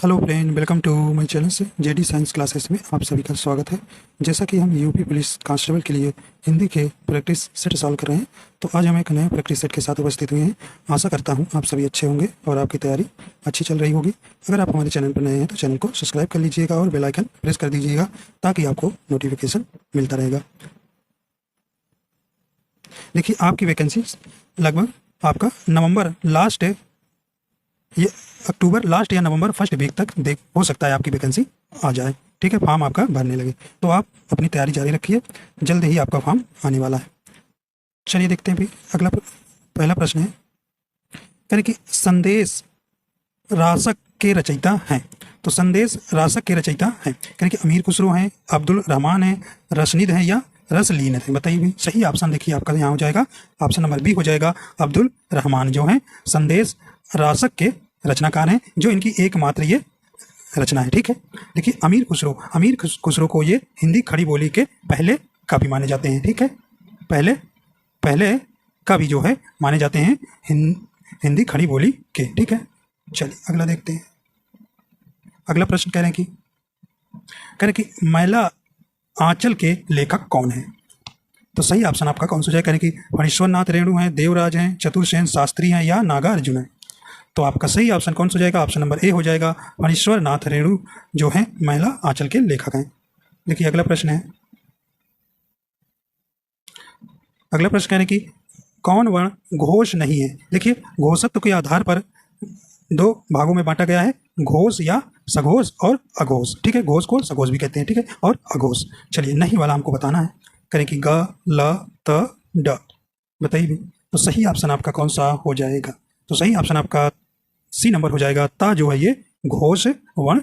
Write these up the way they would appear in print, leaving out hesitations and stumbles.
Hello friend, welcome to my channel से JD science classes में आप सभी का स्वागत है। जैसा कि हम यूपी पुलिस कांस्टेबल के लिए हिंदी के प्रैक्टिस सेट सॉल्व कर रहे हैं, तो आज हम एक नए प्रैक्टिस सेट के साथ उपस्थित हुए हैं। आशा करता हूं आप सभी अच्छे होंगे और आपकी तैयारी अच्छी चल रही होगी। अगर आप हमारे चैनल पर नए हैं तो चैनल को सब्सक्राइब कर लीजिएगा और बेल आइकन प्रेस कर दीजिएगा ताकि आपको नोटिफिकेशन मिलता रहेगा। देखिए, आपकी वैकेंसी लगभग आपका नवंबर लास्ट, ये अक्टूबर लास्ट या नवंबर फर्स्ट वीक तक देख हो सकता है आपकी वैकेंसी आ जाए। ठीक है, फॉर्म आपका भरने लगे तो आप अपनी तैयारी जारी रखिए, जल्द ही आपका फॉर्म आने वाला है। चलिए देखते हैं भी अगला पहला प्रश्न है, कह रहे कि संदेश रासक के रचयिता हैं। तो संदेश रासक के रचयिता हैं, कह रहे कि अमीर खुसरो हैं, अब्दुल रहमान है, रशनीद है या रसलीन है। बताइए भी सही ऑप्शन देखिए आपका यहाँ हो जाएगा, ऑप्शन नंबर बी हो जाएगा। अब्दुल रहमान जो है संदेश रासक के रचनाकार हैं, जो इनकी एकमात्र ये रचना है। ठीक है, देखिए अमीर खुसरो को ये हिंदी खड़ी बोली के पहले कवि माने जाते हैं। ठीक है, पहले पहले कवि जो है माने जाते हैं हिंदी खड़ी बोली के। ठीक है, चलिए अगला देखते हैं। अगला प्रश्न कह रहे हैं कि मैला आंचल के लेखक कौन है। तो सही ऑप्शन आपका कौन सा हो जाए, कह रहे कि फणीश्वर नाथ रेणु हैं, देवराज हैं, चतुर्सेन शास्त्री हैं या नागार्जुन है। तो आपका सही ऑप्शन कौन सा हो जाएगा, ऑप्शन नंबर ए हो जाएगा। फणीश्वर नाथ रेणु जो है महिला आंचल के लेखक हैं। देखिए अगला प्रश्न है, अगला प्रश्न कह रहे कि कौन वर्ण घोष नहीं है। देखिए घोषत्व के आधार पर दो भागों में बांटा गया है, घोष या सघोष और अघोष। ठीक है, घोष को सघोष भी कहते हैं। ठीक है, और अघोष। चलिए नहीं वाला हमको बताना है, करें कि ग ल त ड। बताइए तो सही ऑप्शन आपका कौन सा हो जाएगा। तो सही ऑप्शन आपका सी नंबर हो जाएगा। ता जो है ये घोष वर्ण,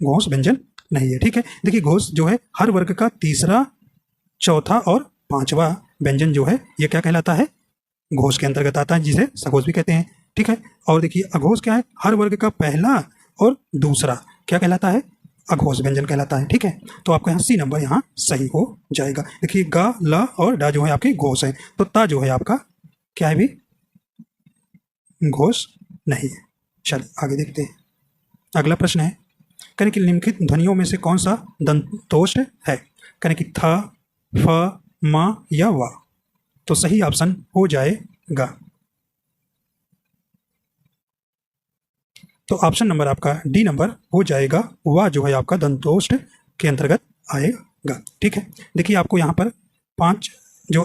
घोष व्यंजन नहीं है। ठीक है, देखिए घोष जो है हर वर्ग का तीसरा, चौथा और पांचवा व्यंजन जो है ये क्या कहलाता है, घोष के अंतर्गत आता है, जिसे सघोष भी कहते हैं। ठीक है, और देखिए अघोष क्या है, हर वर्ग का पहला और दूसरा क्या कहलाता है, अघोष व्यंजन कहलाता है। ठीक है, तो आपका यहाँ सी नंबर यहाँ सही हो जाएगा। देखिए ग ल और डा जो है आपके घोष है, तो ता जो है आपका क्या है भी, घोष नहीं है। चलिए आगे देखते हैं। अगला प्रश्न है, करें कि निम्नलिखित ध्वनियों में से कौन सा दंतोष्ठ है। करें कि थ, फ, म या व। तो सही ऑप्शन हो जाएगा, तो ऑप्शन नंबर आपका डी नंबर हो जाएगा। वह जो है आपका दंतोष्ठ के अंतर्गत आएगा। ठीक है, देखिए आपको यहाँ पर 5 जो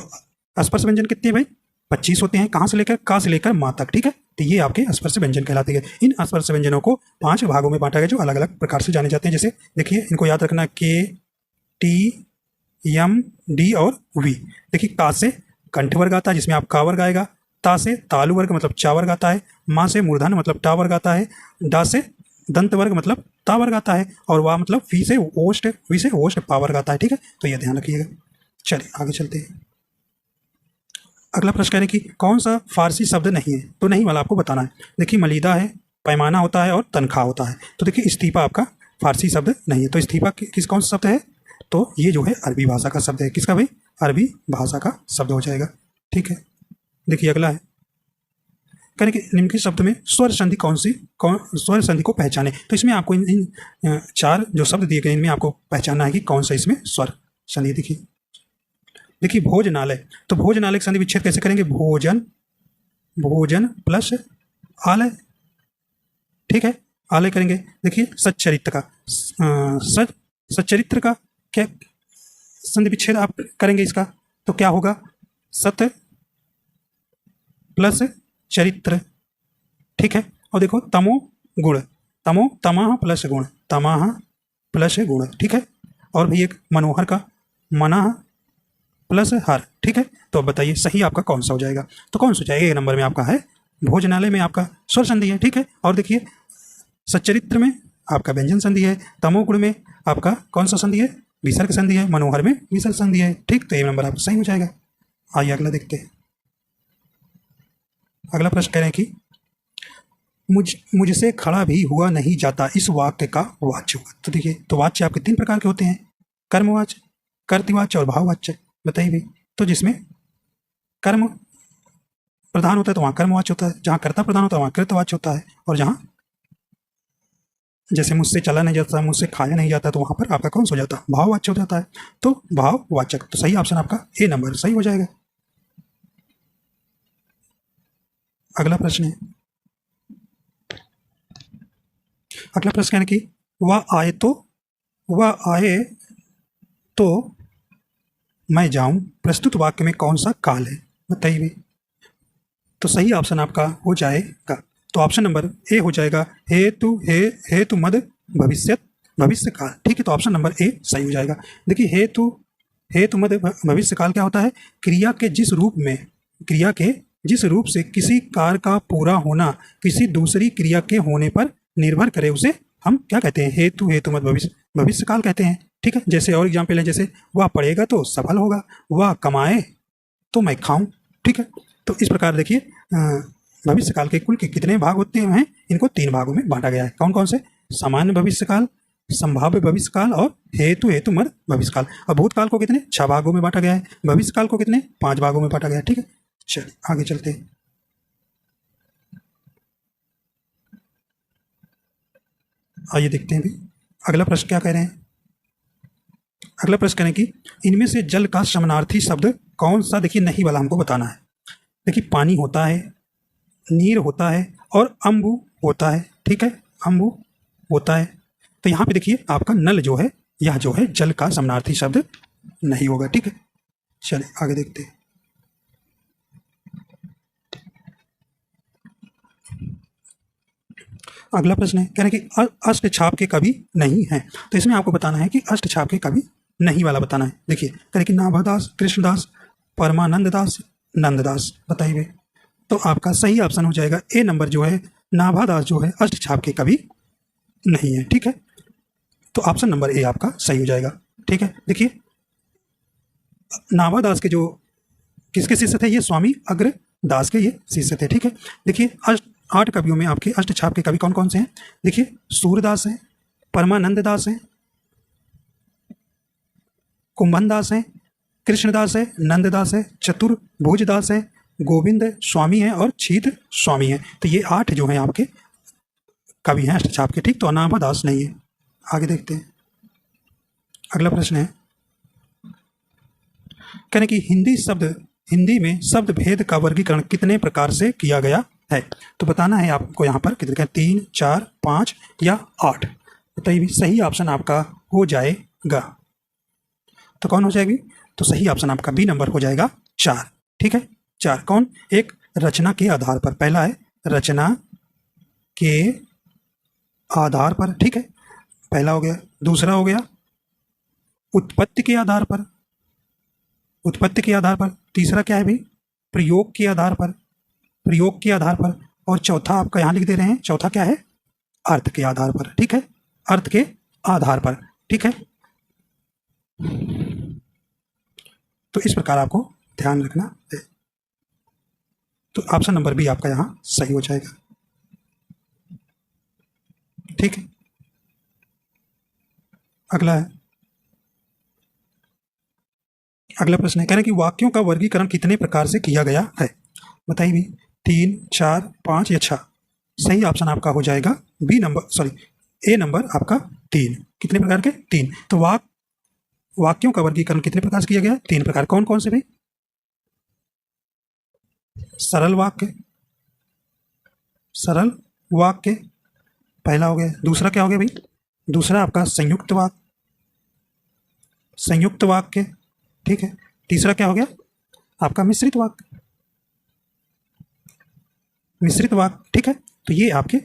स्पर्श व्यंजन कितने भाई 25 होते हैं, कहाँ से लेकर का से लेकर माँ तक। ठीक है, तो ये आपके स्पर्श व्यंजन कहलाते हैं। इन स्पर्श व्यंजनों को 5 भागों में बांटा गया, जो अलग अलग प्रकार से जाने जाते हैं। जैसे देखिए इनको याद रखना, के, टी, यम, डी और वी। देखिए का से कंठ वर्ग आता है, जिसमें आप का वर्ग आएगा। ता से तालु वर्ग मतलब चा वर्ग आता है। माँ से मूर्धन मतलब टा वर्ग आता है। डा से दंत वर्ग मतलब ता वर्ग आता है। और वाह मतलब वी से ओष्ठ पा वर्ग आता है। ठीक है, तो यह ध्यान रखिएगा। चलिए आगे चलते हैं। अगला प्रश्न कह रहे हैं कि कौन सा फारसी शब्द नहीं है। तो नहीं वाला आपको बताना है। देखिए मलीदा है, पैमाना होता है और तनख्वाह होता है। तो देखिए इस्तीफा आपका फारसी शब्द नहीं है। तो इस्तीफा किस कौन सा शब्द है, तो ये जो है अरबी भाषा का शब्द है। किसका भाई, अरबी भाषा का शब्द हो जाएगा। ठीक है, देखिए अगला है, करें कि निम्नलिखित शब्द में स्वर संधि स्वर संधि को पहचाने। तो इसमें आपको इन 4 जो शब्द दिए गए, इनमें आपको पहचानना है कि कौन सा इसमें स्वर संधि। देखिए भोजनालय, तो भोजनालय का संधि विच्छेद कैसे करेंगे, भोजन प्लस आलय। ठीक है, आलय करेंगे। देखिए सच्चरित्र का सच्चरित्र का क्या संधि विच्छेद आप करेंगे इसका, तो क्या होगा, सत प्लस चरित्र। ठीक है, और देखो तमो गुण, तमाह प्लस गुण, तमाह प्लस गुण। ठीक है, और भी एक मनोहर का मनाह प्लस हर। ठीक है, तो अब बताइए सही आपका कौन सा हो जाएगा। तो कौन सा हो जाएगा, एक नंबर में आपका है भोजनालय में आपका स्वर संधि है। ठीक है, और देखिए सच्चरित्र में आपका व्यंजन संधि है, तमोगुण में आपका कौन सा संधि है, विसर्ग संधि है, मनोहर में विसर्ग संधि है। ठीक, तो एक नंबर आपका सही हो जाएगा। आइए अगला देखते हैं। अगला प्रश्न कह रहे हैं कि मुझसे खड़ा भी हुआ नहीं जाता, इस वाक्य का वाच्य होगा। तो देखिए, तो वाच्य आपके 3 प्रकार के होते हैं, कर्मवाच्य, कर्तृवाच्य और भाववाच्य। बताइए भाई, तो जिसमें कर्म प्रधान होता है तो वहाँ कर्मवाच्य होता है, जहाँ कर्ता प्रधान होता है वहाँ कृतवाच्य होता है, और जहाँ जैसे मुझसे चला नहीं जाता, मुझसे खाया नहीं जाता, तो वहाँ पर आपका कौन सा हो जाता है? भाववाचक हो जाता है। तो भाववाचक, तो सही ऑप्शन आपका ए नंबर सही हो जाएगा। अगला प्रश्न है, अगला प्रश्न है कि वह आए तो मैं जाऊं, प्रस्तुत वाक्य में कौन सा काल है? बताइए। तो सही ऑप्शन आपका हो जाएगा, तो ऑप्शन नंबर ए हो जाएगा, हेतु मद भविष्य काल। ठीक है, तो ऑप्शन नंबर ए सही हो जाएगा। देखिए, हेतु मद भविष्य काल क्या होता है? क्रिया के जिस रूप से किसी कार्य का पूरा होना किसी दूसरी क्रिया के होने पर निर्भर करे, उसे हम क्या कहते हैं? हेतु मद भविष्य काल कहते हैं। ठीक है, जैसे और एग्जाम्पल है, जैसे वह पढ़ेगा तो सफल होगा, वह कमाए तो मैं खाऊं। ठीक है, तो इस प्रकार देखिए, भविष्य काल के कुल के कितने भाग होते हैं? इनको 3 भागों में बांटा गया है। कौन कौन से? सामान्य भविष्य काल, संभाव्य भविष्य काल और हेतु मद भविष्य काल। और भूतकाल को कितने? 6 भागों में बांटा गया है। भविष्य काल को कितने? 5 भागों में बांटा गया है। ठीक है, चलिए आगे चलते हैं। आइए देखते हैं भी अगला प्रश्न क्या कह रहे हैं। अगला प्रश्न कह रहे हैं कि इनमें से जल का समानार्थी शब्द कौन सा? देखिए, नहीं वाला हमको बताना है। देखिए, पानी होता है, नीर होता है और अम्बु होता है। ठीक है, अम्बु होता है। तो यहाँ पे देखिए, आपका नल जो है, यह जो है जल का समानार्थी शब्द नहीं होगा। ठीक है, चलिए आगे देखते हैं। अगला प्रश्न है, कह रहे हैं कि अष्ट छाप के कवि नहीं है। तो इसमें आपको बताना है कि अष्ट छाप के कवि नहीं वाला बताना है। देखिए, कह रहे कि नाभादास, कृष्णदास, परमानंद दास, नंददास। बताइए। तो आपका सही ऑप्शन हो जाएगा ए नंबर जो है, नाभादास जो है अष्ट छाप के कवि नहीं है। ठीक है, तो ऑप्शन नंबर ए आपका सही हो जाएगा। ठीक है, देखिए, नाभादास के जो किसके शिष्य थे? ये स्वामी अग्रदास के ये शिष्य थे। ठीक है, देखिए, 8 कवियों में आपके अष्ट छाप के कवि कौन कौन से हैं? देखिए, सूरदास हैं, परमानंद दास हैं, कुंभन दास हैं, कृष्णदास है, नंददास है, चतुर्भुज दास है, गोविंद स्वामी है और छीत स्वामी है। तो ये 8 जो हैं आपके कवि हैं अष्ट छाप के। ठीक, तो अनाभादास नहीं है। आगे देखते हैं। अगला प्रश्न है, कहने कि हिंदी में शब्द भेद का वर्गीकरण कितने प्रकार से किया गया है? तो बताना है आपको यहाँ पर कितने, 3, 4, 5 या 8। बताइए, सही ऑप्शन आपका हो जाएगा। तो कौन हो जाएगी? तो सही ऑप्शन आपका बी नंबर हो जाएगा 4। ठीक है, 4 कौन? एक रचना के आधार पर, पहला है रचना के आधार पर। ठीक है, पहला हो गया। दूसरा हो गया उत्पत्ति के आधार पर, उत्पत्ति के आधार पर। तीसरा क्या है भाई? प्रयोग के आधार पर, प्रयोग के आधार पर। और चौथा आपका यहाँ लिख दे रहे हैं, चौथा क्या है? अर्थ के आधार पर। ठीक है, अर्थ के आधार पर। ठीक है, तो इस प्रकार आपको ध्यान रखना है। तो ऑप्शन नंबर बी आपका यहाँ सही हो जाएगा। ठीक है, अगला है, अगला प्रश्न है, कह रहे हैं कि वाक्यों का वर्गीकरण कितने प्रकार से किया गया है? बताइए भी, 3, 4, 5 या 6। सही ऑप्शन आपका हो जाएगा बी नंबर, सॉरी ए नंबर आपका 3। कितने प्रकार के? 3। तो वाक्यों का वर्गीकरण कितने प्रकार से किया गया? 3 प्रकार। कौन कौन से भाई? सरल वाक्य, सरल वाक्य पहला हो गया। दूसरा क्या हो गया भाई? दूसरा आपका संयुक्त वाक्य, संयुक्त वाक्य। ठीक है, तीसरा क्या हो गया? आपका मिश्रित वाक्य, मिश्रित वाक्य। ठीक है, तो ये आपके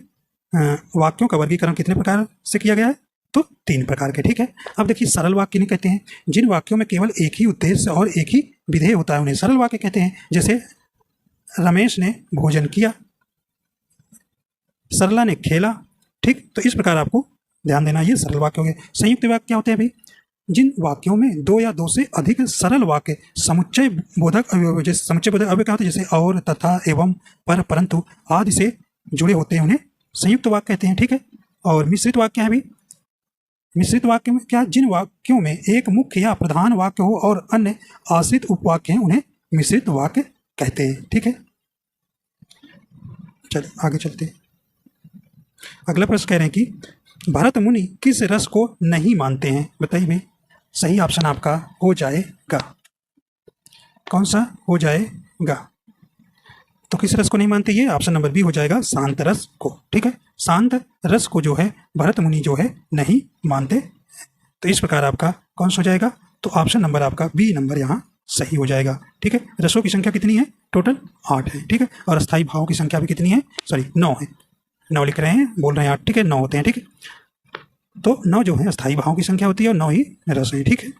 वाक्यों का वर्गीकरण कितने प्रकार से किया गया है? तो 3 प्रकार के। ठीक है, अब देखिए, सरल वाक्य नहीं कहते हैं जिन वाक्यों में केवल एक ही उद्देश्य और एक ही विधेय होता है, उन्हें सरल वाक्य कहते हैं। जैसे रमेश ने भोजन किया, सरला ने खेला। ठीक, तो इस प्रकार आपको ध्यान देना, ये सरल वाक्य हो गए। संयुक्त वाक्य क्या होते हैं भाई? जिन वाक्यों में 2 या 2 से अधिक सरल वाक्य समुच्चय बोधक अवयव, जैसे समुच्चय बोधक अवयव क्या होते हैं? जैसे और, तथा, एवं, पर, परंतु आदि से जुड़े होते हैं, उन्हें संयुक्त वाक्य कहते हैं। ठीक है, और मिश्रित वाक्य है भी। मिश्रित वाक्य में क्या? जिन वाक्यों में एक मुख्य या प्रधान वाक्य हो और अन्य आश्रित उपवाक्य हैं, उन्हें मिश्रित वाक्य कहते हैं। ठीक है, चलिए आगे चलते हैं। अगला प्रश्न कह रहे हैं कि भरत मुनि किस रस को नहीं मानते हैं? बताइए भाई। सही ऑप्शन आपका हो जाएगा कौन सा हो जाएगा? तो किस रस को नहीं मानते? ये ऑप्शन नंबर बी हो जाएगा, शांत रस को। ठीक है, शांत रस को जो है भरत मुनि जो है नहीं मानते। तो इस प्रकार आपका कौन सा हो जाएगा? तो ऑप्शन नंबर आपका बी नंबर यहाँ सही हो जाएगा। ठीक है, रसों की संख्या कितनी है? टोटल 8 है। ठीक है, और अस्थायी भावों की संख्या भी कितनी है? सॉरी 9 है। 9 लिख रहे हैं, बोल रहे हैं 8। ठीक है, 9 होते हैं। ठीक है, तो 9 जो है अस्थायी भावों की संख्या होती है और 9 ही रस है। ठीक है,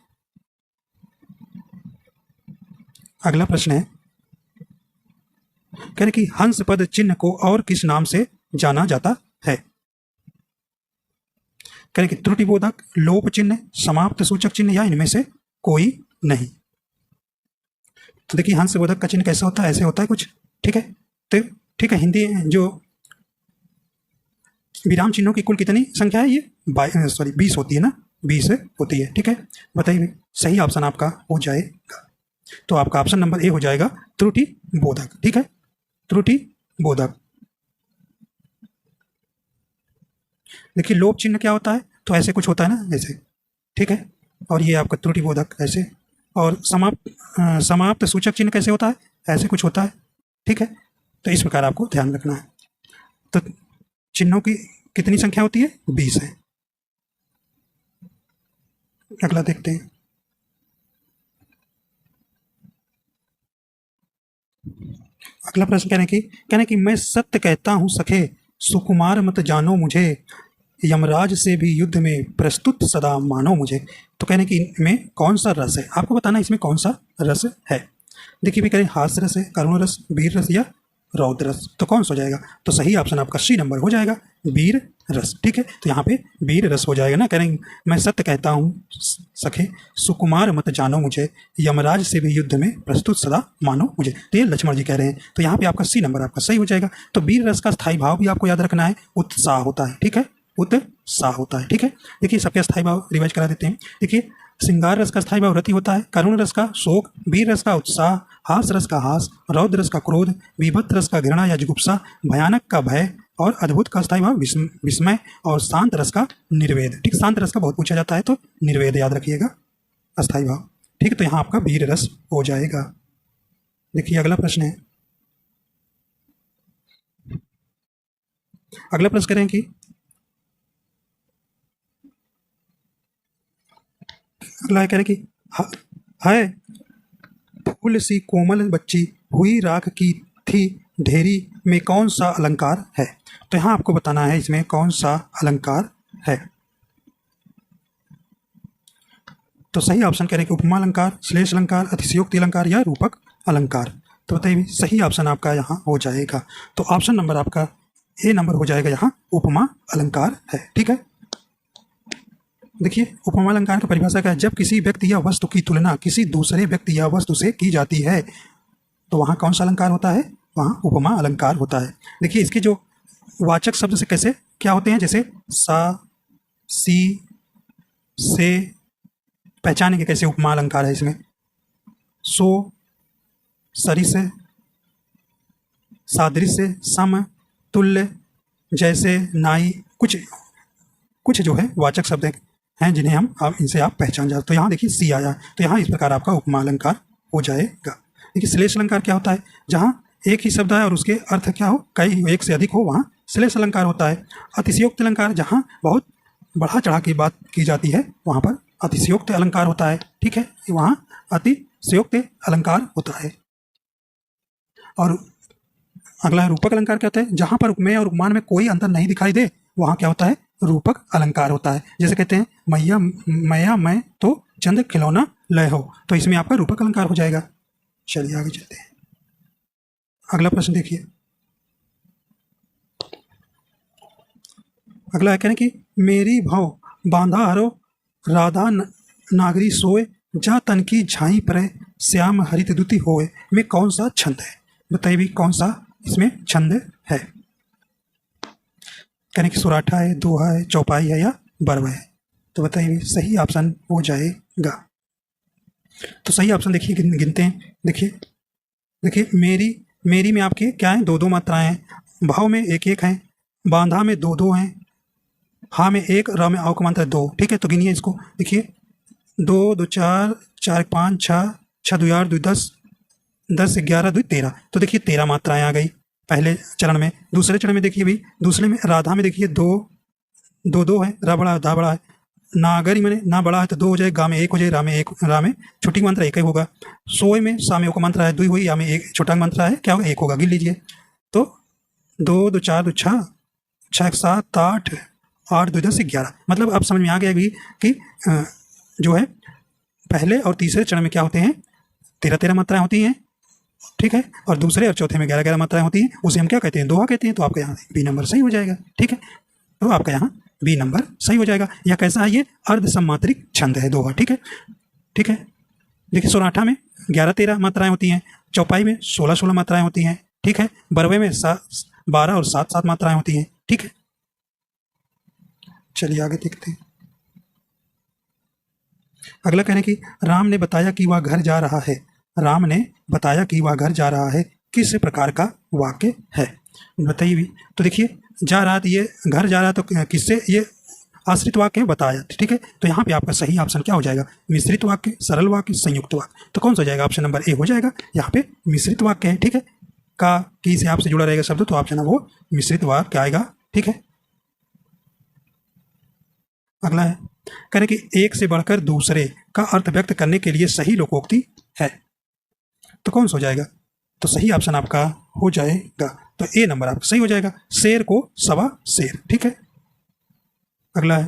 अगला प्रश्न है, कह रहे कि हंस पद चिन्ह को और किस नाम से जाना जाता है? कह रहे कि त्रुटिबोधक, लोप चिन्ह, समाप्त सूचक चिन्ह या इनमें से कोई नहीं। तो देखिए हंस बोधक का चिन्ह कैसा होता है? ऐसे होता है कुछ। ठीक है, तो ठीक है, हिंदी जो विराम चिन्हों की कुल कितनी संख्या है? ये 20 होती है ना, 20 होती है। ठीक है, बताइए सही ऑप्शन आपका हो जाएगा। तो आपका ऑप्शन नंबर ए हो जाएगा, त्रुटि बोधक। ठीक है, त्रुटि बोधक। देखिए लोप चिन्ह क्या होता है? तो ऐसे कुछ होता है ना, ऐसे। ठीक है, और ये आपका त्रुटि बोधक ऐसे। और समाप्त सूचक चिन्ह कैसे होता है? ऐसे कुछ होता है। ठीक है, तो इस प्रकार आपको ध्यान रखना है। तो चिन्हों की कितनी संख्या होती है? 20 है। अगला देखते हैं, अगला प्रश्न कहने की मैं सत्य कहता हूं सखे, सुकुमार मत जानो मुझे, यमराज से भी युद्ध में प्रस्तुत सदा मानो मुझे। तो कहने की में कौन सा रस है? आपको बताना इसमें कौन सा रस है। देखिए भी करें, हास्य रस है, करुण रस, वीर रस या रौद्र रस। तो कौन सा हो जाएगा? तो सही ऑप्शन आपका सी नंबर हो जाएगा, वीर रस। ठीक है, तो यहाँ पे वीर रस हो जाएगा ना। कह रहे हैं मैं सत्य कहता हूँ सखे, सुकुमार मत जानो मुझे, यमराज से भी युद्ध में प्रस्तुत सदा मानो मुझे। तो ये लक्ष्मण जी कह रहे हैं, तो यहाँ पे आपका सी नंबर आपका सही हो जाएगा। तो वीर रस का स्थायी भाव भी आपको याद रखना है, उत्साह होता है। ठीक है, उत्साह होता है। ठीक है, देखिए सबके स्थायी भाव रिवाइज करा देते हैं। देखिए श्रृंगार रस का स्थायी भाव रति होता है, करुण रस का शोक, वीर रस का उत्साह, हास रस का हास, रौद्र रस का क्रोध, विभत्त रस का घृणा या जुगुप्सा, भयानक का भय, और अद्भुत का स्थायी भाव विस्मय, और शांत रस का निर्वेद। ठीक, शांत रस का बहुत पूछा जाता है, तो निर्वेद याद रखिएगा अस्थायी भाव। ठीक है, तो यहाँ आपका वीर रस हो जाएगा। देखिए अगला प्रश्न है, अगला प्रश्न करें कि अगला कह रहे कि है फूल सी कोमल बच्ची, हुई राख की थी ढेरी, में कौन सा अलंकार है? तो यहाँ आपको बताना है इसमें कौन सा अलंकार है। तो सही ऑप्शन कह रहे कि उपमा अलंकार, श्लेष अलंकार, अतिशयोक्ति अलंकार या रूपक अलंकार। तो बताइए सही ऑप्शन आपका यहाँ हो जाएगा। तो ऑप्शन नंबर आपका ए नंबर हो जाएगा, यहाँ उपमा अलंकार है। ठीक है, देखिए उपमा अलंकार की परिभाषा क्या है? जब किसी व्यक्ति या वस्तु की तुलना किसी दूसरे व्यक्ति या वस्तु से की जाती है, तो वहाँ कौन सा अलंकार होता है? वहाँ उपमा अलंकार होता है। देखिए इसके जो वाचक शब्द से कैसे क्या होते हैं, जैसे सा, सी, से, पहचानेंगे कैसे उपमा अलंकार है इसमें? सो, सरिस, सादृश्य, सम, तुल्य, जैसे, नाई, कुछ जो है वाचक शब्द हैं जिन्हें हम इनसे आप पहचान जाते। तो यहाँ देखिए सी आया, तो यहाँ इस प्रकार आपका उपमा अलंकार हो जाएगा। देखिए श्लेष अलंकार क्या होता है? जहाँ एक ही शब्द है और उसके अर्थ क्या हो, कई एक से अधिक हो, वहाँ श्लेष अलंकार होता है। अतिशयोक्त अलंकार, जहाँ बहुत बढ़ा चढ़ा की बात की जाती है, वहाँ पर अतिशयोक्त अलंकार होता है। ठीक है, वहाँ अतिशयोक्त अलंकार होता है। और अगला रूपक अलंकार क्या होता है? जहाँ पर उपमेय और उपमान में कोई अंतर नहीं दिखाई दे, वहाँ क्या होता है? रूपक अलंकार होता है। जैसे कहते हैं मैया मैं तो चंद खिलौना लय हो, तो इसमें आपका रूपक अलंकार हो जाएगा। चलिए आगे चलते हैं, अगला प्रश्न देखिए। अगला है कहने कि मेरी भाव बांधा हरो, राधा नागरी सोए, जा तन की झाई परे, श्याम हरित दुति होए, में कौन सा छंद है? बताइए भी कौन सा इसमें छंद है। कहने की सुराठा है, दोहा है, चौपाई है या बरवा है। तो बताइए सही ऑप्शन हो जाएगा। तो सही ऑप्शन देखिए गिनते हैं। देखिए मेरी में आपके क्या है? 2-2 मात्राएं हैं, भाव में 1-1 हैं, बांधा में 2-2 हैं, हा में 1, र में आओ का मात्रा 2, ठीक है। तो गिनिए इसको, देखिए 2 2 4 4 5 6 6 2 8 2 10 10 11 2 13। तो देखिए 13 मात्राएं आ गई पहले चरण में। दूसरे चरण में देखिए भाई, दूसरे में राधा में देखिए 2 2 2 है, रा बड़ा धा बड़ा है, नागरी में ना बड़ा है तो 2 हो जाए, गा में 1 हो जाए, रा में छोटी मात्रा 1 ही होगा। सोए में सा में का मात्रा है 2 हुई, या में 1 छोटा मात्रा है क्या होगा 1 होगा, गिन लीजिए। तो 2 2 4 2 6 6 7 8 8 2 10 11। मतलब अब समझ में आ गया भी कि जो है पहले और तीसरे चरण में क्या होते हैं, 13 मात्राएं होती हैं, ठीक है। और दूसरे और चौथे में 11 मात्राएं होती हैं, उसे हम क्या कहते हैं, दोहा कहते हैं। तो आपका यहाँ बी नंबर सही हो जाएगा, ठीक है। तो आपका यहाँ बी नंबर सही हो जाएगा। यह कैसा है, ये अर्ध सम्मात्रिक छंद है दोहा, ठीक है, ठीक है। देखिए सोनाठा में 11-13 मात्राएं होती हैं, चौपाई में 16-16 मात्राएं होती हैं, ठीक है। बरवे में 12 और 7-7 मात्राएं होती हैं, ठीक है। चलिए आगे देखते हैं। अगला कहने की, राम ने बताया कि वह घर जा रहा है। राम ने बताया कि वह घर जा रहा है, किस प्रकार का वाक्य है, बताइए भी। तो देखिए जा रहा, तो ये घर जा रहा, तो किससे, ये आश्रित वाक्य है, बताया, ठीक है। तो यहाँ पे आपका सही ऑप्शन क्या हो जाएगा, मिश्रित वाक्य, सरल वाक्य, संयुक्त वाक्य। तो कौन सा हो जाएगा, ऑप्शन नंबर ए हो जाएगा। यहाँ पे मिश्रित वाक्य है, ठीक है। का की से आपसे जुड़ा रहेगा शब्द, तो ऑप्शन है वो मिश्रित वाक्य आएगा, ठीक है। अगला है, कह रहे कि एक से बढ़कर दूसरे का अर्थ व्यक्त करने के लिए सही लोकोक्ति है। तो कौन सा हो जाएगा, तो सही ऑप्शन आपका हो जाएगा, तो ए नंबर आपका सही हो जाएगा, शेर को सवा शेर, ठीक है। अगला है,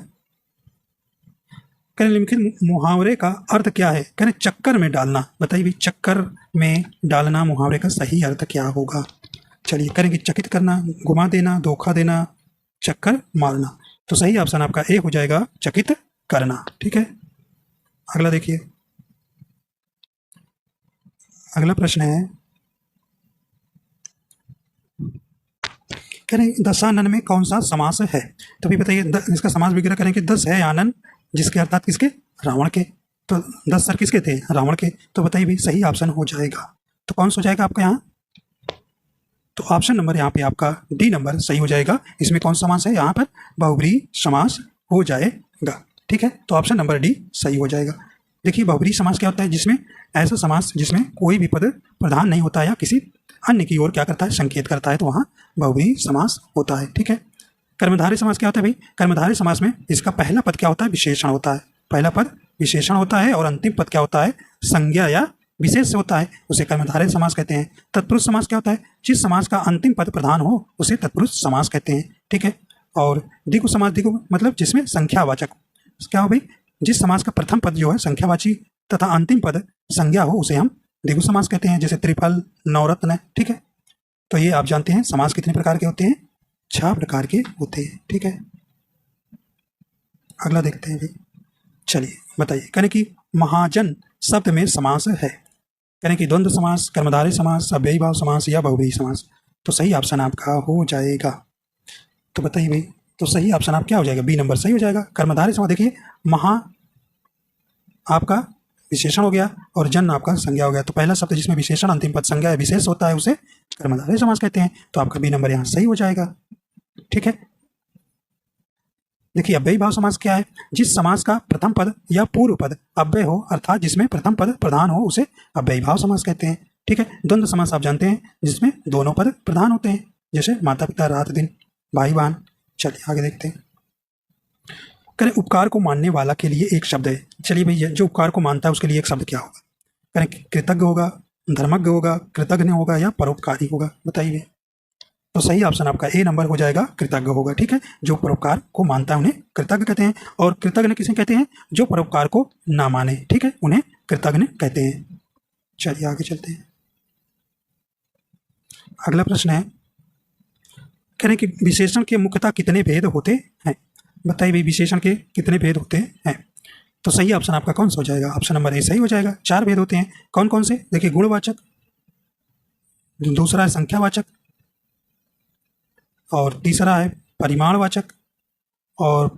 कहने निम्नलिखित मुहावरे का अर्थ क्या है, कहने चक्कर में डालना। बताइए भी चक्कर में डालना मुहावरे का सही अर्थ क्या होगा। चलिए करेंगे, चकित करना, घुमा देना, धोखा देना, चक्कर मारना। तो सही ऑप्शन आपका ए हो जाएगा, चकित करना, ठीक है। अगला देखिए, अगला प्रश्न है, कह रहे दशानन में कौन सा समास है। तो भी बताइए इसका समास विग्रह करेंगे, 10 है आनन, जिसके अर्थात किसके, रावण के। तो 10 सर किसके थे, रावण के। तो बताइए भी सही ऑप्शन हो जाएगा, तो कौन सा हो जाएगा आपका यहाँ, तो ऑप्शन नंबर यहाँ पे आपका डी नंबर सही हो जाएगा। इसमें कौन सा समास है, यहाँ पर बहुब्रीहि समास हो जाएगा, ठीक है। तो ऑप्शन नंबर डी सही हो जाएगा। देखिए बहुब्रीहि समास क्या होता है, जिसमें ऐसा समास जिसमें कोई भी पद प्रधान नहीं होता या किसी अन्य की ओर क्या करता है, संकेत करता है, तो वहाँ बहुब्रीहि समास होता है, ठीक है। कर्मधारय समास क्या होता है भाई, कर्मधारय समास में इसका पहला पद क्या होता है, विशेषण होता है, पहला पद विशेषण होता है, और अंतिम पद क्या होता है, संज्ञा या विशेष होता है, उसे कर्मधारय समास कहते हैं। तत्पुरुष समास क्या होता है, जिस समास का अंतिम पद प्रधान हो उसे तत्पुरुष समास कहते हैं, ठीक है। और द्विगु समास, द्विगु मतलब जिसमें संख्यावाचक क्या हो भाई, जिस समास का प्रथम पद जो है संख्यावाची तथा अंतिम पद संज्ञा हो उसे हम द्विगु समास कहते हैं, जैसे त्रिफल, नवरत्न, ठीक है। तो ये आप जानते हैं समास कितने प्रकार के होते हैं, 6 प्रकार के होते हैं, ठीक है। अगला देखते हैं भाई, चलिए बताइए, कहने की महाजन शब्द में समास है, कहने की द्वंद्व समास, कर्मधारय समास, अव्ययी भाव समास या बहुव्रीहि समास। तो सही ऑप्शन आपका हो जाएगा, तो बताइए भाई, तो सही ऑप्शन आप क्या हो जाएगा, बी नंबर सही हो जाएगा। कर्मधारय समास देखिए, महा आपका विशेषण हो गया और जन आपका संज्ञा हो गया, तो पहला शब्द जिसमें विशेषण अंतिम पद संज्ञा या विशेष होता है उसे कर्मधारय समास कहते हैं, तो आपका बी नंबर यहाँ सही हो जाएगा, ठीक है। देखिए अव्ययी भाव समास क्या है, जिस समास का प्रथम पद या पूर्व पद अव्यय हो, अर्थात जिसमें प्रथम पद प्रधान हो उसे अव्ययी भाव समास कहते हैं, ठीक है। द्वंद्व समास आप जानते हैं, जिसमें दोनों पद प्रधान होते हैं, जैसे माता पिता, रात दिन, भाई बहन। चलिए आगे देखते हैं, करें उपकार को मानने वाला के लिए एक शब्द है। चलिए भैया, जो उपकार को मानता है उसके लिए एक शब्द क्या होगा, करें कृतज्ञ होगा, धर्मज्ञ होगा, कृतज्ञ होगा या परोपकारी होगा, बताइए। तो सही ऑप्शन आपका ए नंबर हो जाएगा, कृतज्ञ होगा, ठीक है। जो परोपकार को मानता है उन्हें कृतज्ञ कहते हैं, और कृतज्ञ किसे कहते हैं, जो परोपकार को ना माने, ठीक है, उन्हें कृतज्ञ कहते हैं। चलिए आगे चलते हैं, अगला प्रश्न है, कह रहे कि विशेषण के मुख्यतः कितने भेद होते हैं, बताइए भाई विशेषण के कितने भेद होते हैं। तो सही ऑप्शन आपका कौन सा हो जाएगा, ऑप्शन नंबर ए सही हो जाएगा। 4 भेद होते हैं, कौन कौन से, देखिए गुणवाचक, दूसरा है संख्यावाचक, और तीसरा है परिमाणवाचक, और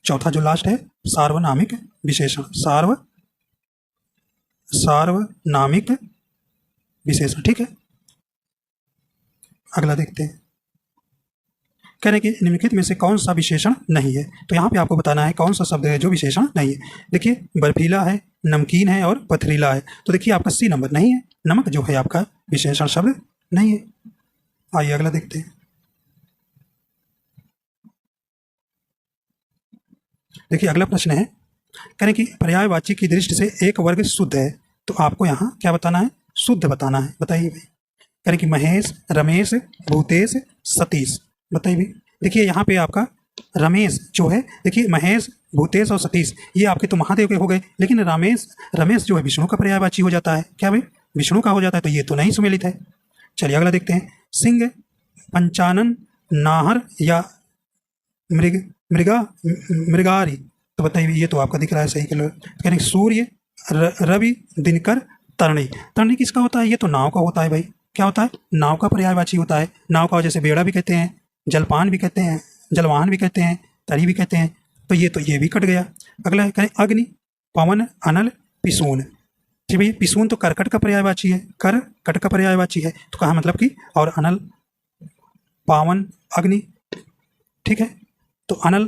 चौथा जो लास्ट है सार्वनामिक विशेषण, सार्वनामिक विशेषण, ठीक है। अगला देखते हैं, कह रहे हैं कि निम्नलिखित में से कौन सा विशेषण नहीं है। तो यहाँ पे आपको बताना है कौन सा शब्द है जो विशेषण नहीं है। देखिए बर्फीला है, नमकीन है और पथरीला है। तो देखिए आपका सी नंबर नहीं है, नमक जो है आपका विशेषण शब्द नहीं है। आइए अगला देखते हैं। देखिए अगला प्रश्न है, कह रहे हैं कि पर्यायवाची की दृष्टि से एक वर्ग शुद्ध है। तो आपको यहाँ क्या बताना है, शुद्ध बताना है। बताइए भाई। कह रहे हैं कि महेश, रमेश, भूतेश, सतीश। बताइए भाई। देखिए यहाँ पे आपका रमेश जो है, देखिए महेश, भूतेश और सतीश ये आपके तो महादेव के हो गए, लेकिन रमेश जो है विष्णु का पर्यायवाची हो जाता है। क्या भाई, विष्णु का हो जाता है, तो ये तो नहीं सुमेलित है। चलिए अगला देखते हैं। सिंह, पंचानन, नाहर या मृगारी। तो बताइए ये तो आपका दिख रहा है सही कलर। यानी सूर्य, रवि, दिनकर, तरणी। तरणी किसका होता है, ये तो नाव का होता है भाई। क्या होता है, नाव का पर्यायवाची होता है। नाव का जैसे बेड़ा भी कहते हैं, जलपान भी कहते हैं, जलवाहन भी कहते हैं, तरी भी कहते हैं। तो ये भी कट गया। अगला है कहें अग्नि, पवन, अनल, पिसून। जी भैया पिसून तो करकट का पर्यायवाची है, करकट का पर्यायवाची है। तो कहा मतलब कि, और अनल, पावन, अग्नि, ठीक है। तो अनल,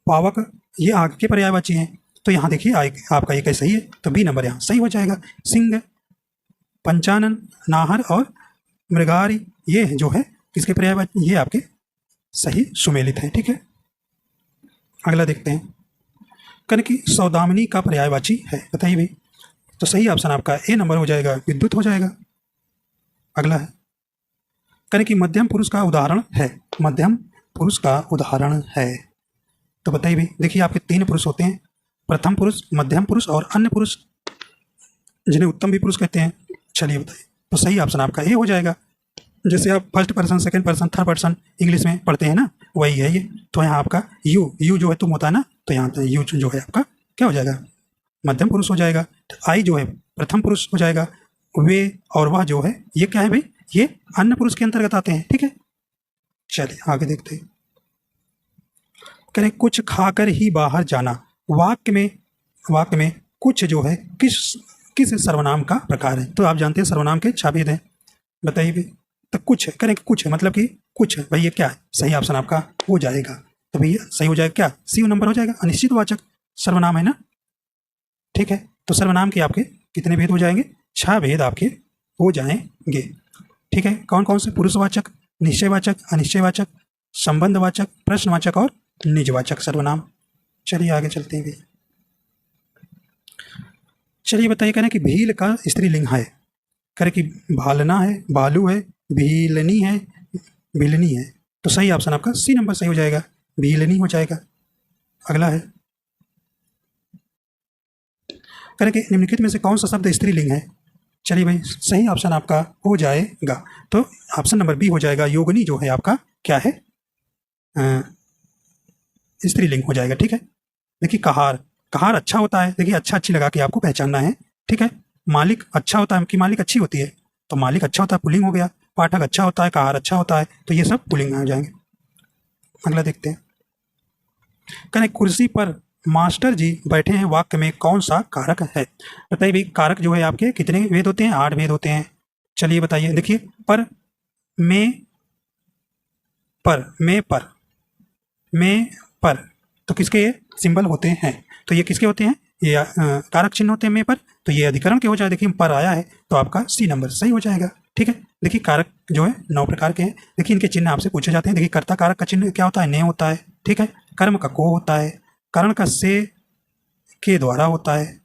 पावक ये आग के पर्यायवाची हैं। तो यहाँ देखिए आपका ये कैसे सही है, तो बी नंबर यहाँ सही हो जाएगा। सिंह, पंचानन, नाहर और मृगारी ये जो है किसके पर्यायवाची, ये आपके सही सुमेलित है। ठीक है, अगला देखते हैं। कन की सौदामिनी का पर्यायवाची है। बताइए भाई। तो सही ऑप्शन आपका ए नंबर हो जाएगा, विद्युत हो जाएगा। अगला है कन की मध्यम पुरुष का उदाहरण है। मध्यम पुरुष का उदाहरण है। तो बताइए भाई। देखिए आपके 3 पुरुष होते हैं, प्रथम पुरुष, मध्यम पुरुष और अन्य पुरुष, जिन्हें उत्तम भी पुरुष कहते हैं। चलिए बताइए। तो सही ऑप्शन आपका ए हो जाएगा। जैसे आप first person, second person, third person English में पढ़ते हैं ना, वही है ये। तो यहाँ आपका यू जो है तुम होता है ना, तो यहाँ तो यू जो है आपका क्या हो जाएगा, मध्यम पुरुष हो जाएगा। तो आई जो है प्रथम पुरुष हो जाएगा। वे और वह जो है ये क्या है भाई, ये अन्य पुरुष के अंतर्गत आते हैं। ठीक है, चलिए आगे देखते हैं। करें कुछ खाकर ही बाहर जाना। वाक्य में कुछ जो है किस सर्वनाम का प्रकार है। तो आप जानते हैं सर्वनाम के 6 भेद हैं। बताइए भी। तो कुछ करें कुछ मतलब कि कुछ भाई ये क्या है, सही ऑप्शन आपका हो जाएगा। तो भैया सही हो जाएगा क्या, सी नंबर हो जाएगा। अनिश्चितवाचक सर्वनाम है ना। ठीक है, तो सर्वनाम के आपके कितने भेद हो जाएंगे, 6 भेद आपके हो जाएंगे। ठीक है, कौन कौन से, पुरुषवाचक, निश्चयवाचक, अनिश्चयवाचक, संबंधवाचक, प्रश्नवाचक और निजवाचक सर्वनाम। चलिए आगे चलते हैं। चलिए बताइए, करें कि भील का स्त्रीलिंग है। करें कि भालना है, भालू है, भीलनी है, भीलनी है। तो सही ऑप्शन आपका सी नंबर सही हो जाएगा, भीलनी हो जाएगा। अगला है करें कि निम्नलिखित में से कौन सा शब्द स्त्रीलिंग है। चलिए भाई सही ऑप्शन आपका हो जाएगा। तो ऑप्शन नंबर बी हो जाएगा, योगनी जो है आपका क्या है, स्त्रीलिंग हो जाएगा। ठीक है, देखिए कहार अच्छा होता है। देखिए अच्छी लगा के आपको पहचानना है। ठीक है, मालिक अच्छा होता है कि मालिक अच्छी होती है, तो मालिक अच्छा होता है पुल्लिंग हो गया। पाठक अच्छा होता है, कहार अच्छा होता है, तो ये सब पुल्लिंग में आ जाएंगे। अगला देखते हैं। करें कुर्सी पर मास्टर जी बैठे हैं, वाक्य में कौन सा कारक है। बताइए भाई, कारक जो है आपके कितने भेद होते हैं, 8 भेद होते हैं। चलिए बताइए। देखिए पर, में पर तो किसके ये सिंबल होते हैं, तो ये किसके होते हैं, ये कारक चिन्ह होते हैं में पर, तो ये अधिकरण के हो जाए। देखिए पर आया है तो आपका सी नंबर सही हो जाएगा। ठीक है, देखिए कारक जो है 9 प्रकार के हैं। देखिए इनके चिन्ह आपसे पूछे जाते हैं। देखिए कर्ता कारक का चिन्ह क्या होता है, ने होता है। ठीक है, कर्म का को होता है, करण का से के द्वारा होता है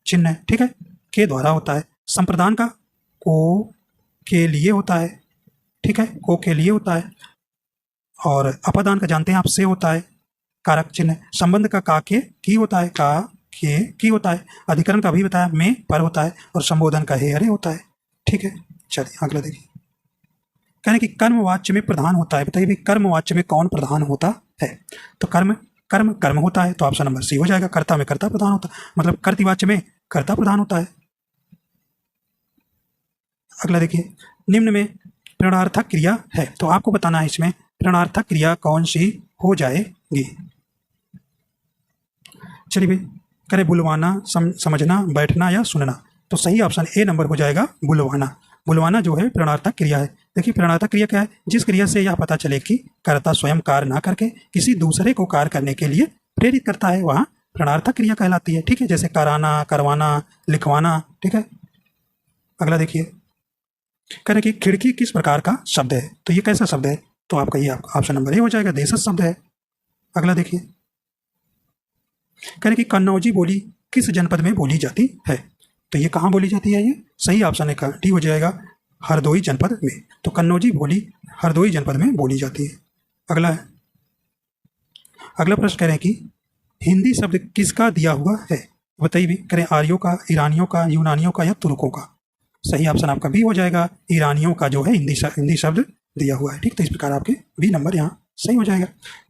चिन्ह। ठीक है, के द्वारा होता है। संप्रदान का को के लिए होता है। ठीक है, को के लिए होता है। और अपादान का जानते हैं आप, से होता है कारक चिन्ह। संबंध का के की होता है, का के की होता है। अधिकरण का भी बताया, में पर होता है। और संबोधन का हे अरे होता है। ठीक है, चलिए अगला देखिए। कहने कि कर्मवाच्य में प्रधान होता है। बताइए भाई कर्मवाच्य में कौन प्रधान होता है। तो कर्म होता है, तो ऑप्शन नंबर सी हो जाएगा। कर्ता में कर्ता प्रधान होता है, मतलब कर्तवाच्य में कर्ता प्रधान होता है। अगला देखिए, निम्न में प्रणयार्थक क्रिया है, तो आपको बताना है इसमें प्रणयार्थक क्रिया कौन सी हो जाएगी। चलिए भाई, करें बुलवाना, समझना, बैठना या सुनना। तो सही ऑप्शन ए नंबर हो जाएगा, बुलवाना। बुलवाना जो है प्रणयार्थक क्रिया है। देखिए प्रेरणार्थक क्रिया क्या है? जिस क्रिया से यह पता चले कि कर्ता स्वयं कार्य ना करके किसी दूसरे को कार्य करने के लिए प्रेरित करता है, वहाँ प्रेरणार्थक क्रिया कहलाती है। ठीक है, जैसे कराना, करवाना, लिखवाना। ठीक है, अगला देखिए, कह रहे कि खिड़की किस प्रकार का शब्द है? तो ये कैसा शब्द है? तो आपका ये ऑप्शन नंबर ए हो जाएगा, देशज शब्द है। अगला देखिए, कह रहे कि कन्नौजी बोली किस जनपद में बोली जाती है? तो ये कहाँ बोली जाती है? ये सही ऑप्शन है डी हो जाएगा, हरदोई जनपद में। तो कन्नौजी बोली हरदोई जनपद में बोली जाती है। अगला है, अगला प्रश्न कह रहे हैं कि हिंदी शब्द किसका दिया हुआ है? बताइए भी, करें आर्यों का, ईरानियों का, यूनानियों का या तुर्कों का? सही ऑप्शन आपका बी हो जाएगा, ईरानियों का जो है हिंदी शब्द दिया हुआ है। ठीक, तो इस प्रकार आपके बी नंबर यहाँ सही हो जाएगा।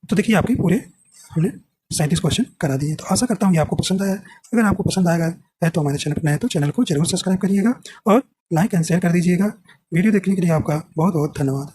तो देखिए आपके पूरे हमने 37 क्वेश्चन करा दिए। तो आशा करता हूँ ये आपको पसंद आया। अगर आपको पसंद आएगा है तो हमारे चैनल पर नए तो चैनल को जरूर सब्सक्राइब करिएगा और लाइक एंड शेयर कर दीजिएगा। वीडियो देखने के लिए आपका बहुत बहुत धन्यवाद।